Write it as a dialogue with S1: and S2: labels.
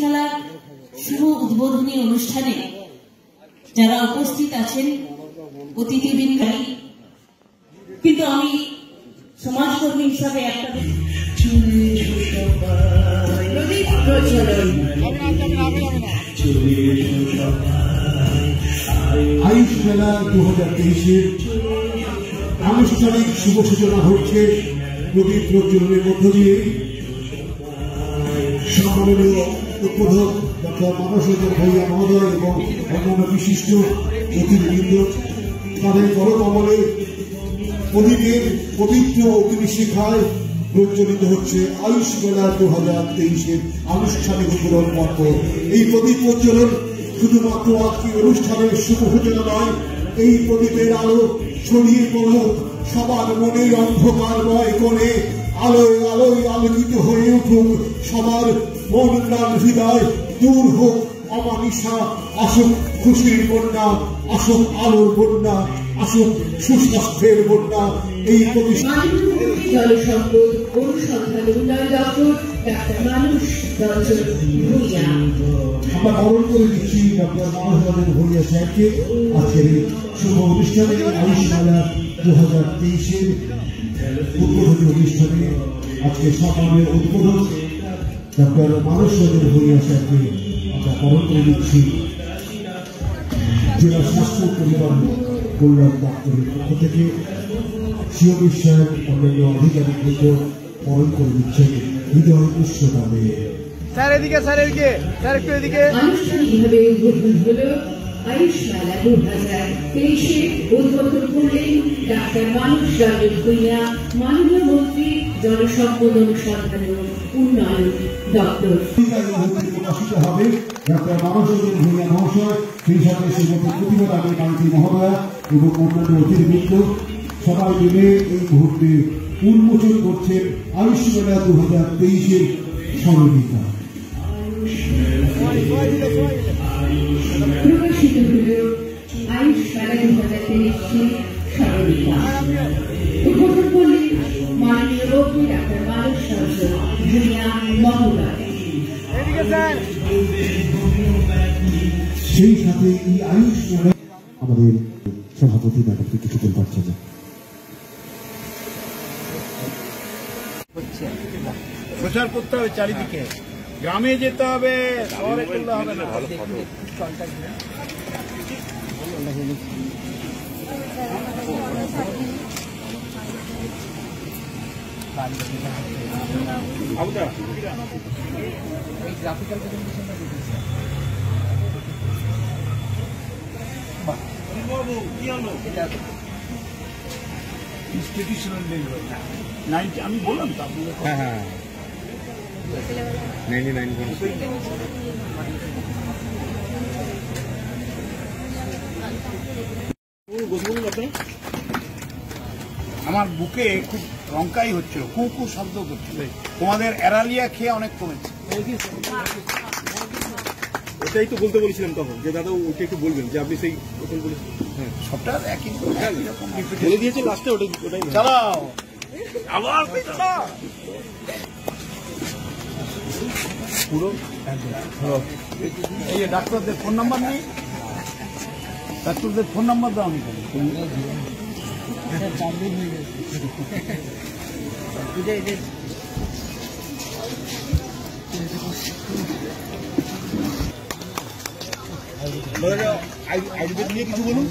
S1: মেলার শুভ উদ্বোধনী অনুষ্ঠানে যারা উপস্থিত আছেন অতিথিবৃন্দ, কিন্তু আমি সমাজকর্মী হিসাবে একটা
S2: আয়ুষ মেলা 2023-এর আনুষ্ঠানিক শুভ সূচনা হচ্ছে প্রদীপ প্রজ্বলনের মধ্য দিয়ে। সম্মাননীয় উদ্বোধক ডক্টর মানস রঞ্জন ভূঁইয়া মহোদয় এবং অন্যান্য বিশিষ্ট অতিথিবৃন্দ তাদের করকমলে প্রদীপের পবিত্র অগ্নিশিখায় প্রজ্বলিত হচ্ছে আয়ুষ মেলা 2023-এর আনুষ্ঠানিক উদ্বোধন পর্ব। এই প্রদীপ প্রজ্বলন শুধুমাত্র আজকের অনুষ্ঠানের শুভ সূচনা নয়, এই প্রদীপের আলো ছড়িয়ে পড়ুক সবার মনের অন্ধকারময় কোণে, আলোয় আলোয় আলোকিত হয়ে উঠুক সবার মন প্রাণ হৃদয়, দূর হোক অমানিসা, আসুক খুশির বন্যা, আসুক আলোর বন্যা, আসুক সুস্বাস্থ্যের বন্যা। এই প্রতিষ্ঠান
S3: জলসম্পদ অনুসন্ধান উন্নয়ন দপ্তর ডাক্তার মানস রঞ্জন ভূঁইয়া।
S2: আমরা বরণ করে দিচ্ছি ডক্টর মানস রঞ্জন ভূঁইয়া স্যারকে আজকের এই শুভ অনুষ্ঠানে, আয়ুষ মেলা 2023-এর উদ্বোধনী অনুষ্ঠানে। আজকে সকালের উদ্বোধন ডক্টর মানস রঞ্জন ভূঁইয়া স্যারকে আমরা বরণ করে দিচ্ছি জেলা স্বাস্থ্য পরিবার কল্যাণ দপ্তরের পক্ষ থেকে। সিও বিশ্বাস অন্যান্য আধিকারিকবৃন্দ বরণ করে দিচ্ছেন হৃদয় উৎসবে।
S4: স্যার এদিকে, স্যার এদিকে, স্যার একটু এদিকে।
S3: আনুষ্ঠানিকভাবে উদ্বোধন হলো আয়ুষ মেলা 2023 উদ্বোধন করলেন ডাক্তার মানস রঞ্জন ভূঁইয়া, মাননীয় মন্ত্রী জলসম্পদ অনুসন্ধান ও উন্নয়ন দপ্তর।
S2: প্রকাশিত হবে ডাক্তার মানস রঞ্জন ভূঁইয়া মহাশয়, সেই সাথে শ্রীমতী প্রতিভা রানী কান্তি মহোদয়া এবং অন্যান্য অতিথিবৃন্দ সবাই মিলে এই মুহূর্তে উন্মোচন করছেন আয়ুষ মেলা 2023-এর স্মরণিকা।
S3: প্রকাশিত হল আয়ুষ মেলা 2023 স্মরণিকা। উদ্বোধন করলেন মাননীয় মন্ত্রী ডাক্তার মানস রঞ্জন ভূঁইয়া মহোদয়।
S2: সেই সাথে এই আয়ুষ মেলা আমাদের সভাপতি ম্যাডামকে কিছুক্ষণ পাচ্ছে না।
S4: প্রচার করতে হবে চারিদিকে, গ্রামে যেতে হবে, শহরে করলে হবে না। আমি বললাম তো আপনাদের। হ্যাঁ 99 আমার বুকে খুব রঙ্কাই হচ্ছে, কু শব্দ করছে। তোমাদের অ্যারালিয়া খেয়ে অনেক কমেছে।
S5: ওটাই তো বলতে বলেছিলাম তখন, যে দাদা ওটা একটু বলবেন যে আপনি সেই তখন বলেছেন। হ্যাঁ
S4: সবটা একই রকম
S5: বলে দিয়েছে লাস্টে, ওটাই
S4: চালাও আবার পুরো। এই যে ডাক্তারদের ফোন নাম্বার নেই, ডাক্তারদের ফোন নাম্বার দাও নি।
S5: আয়ুর্বেদ নিয়ে কিছু বলুন।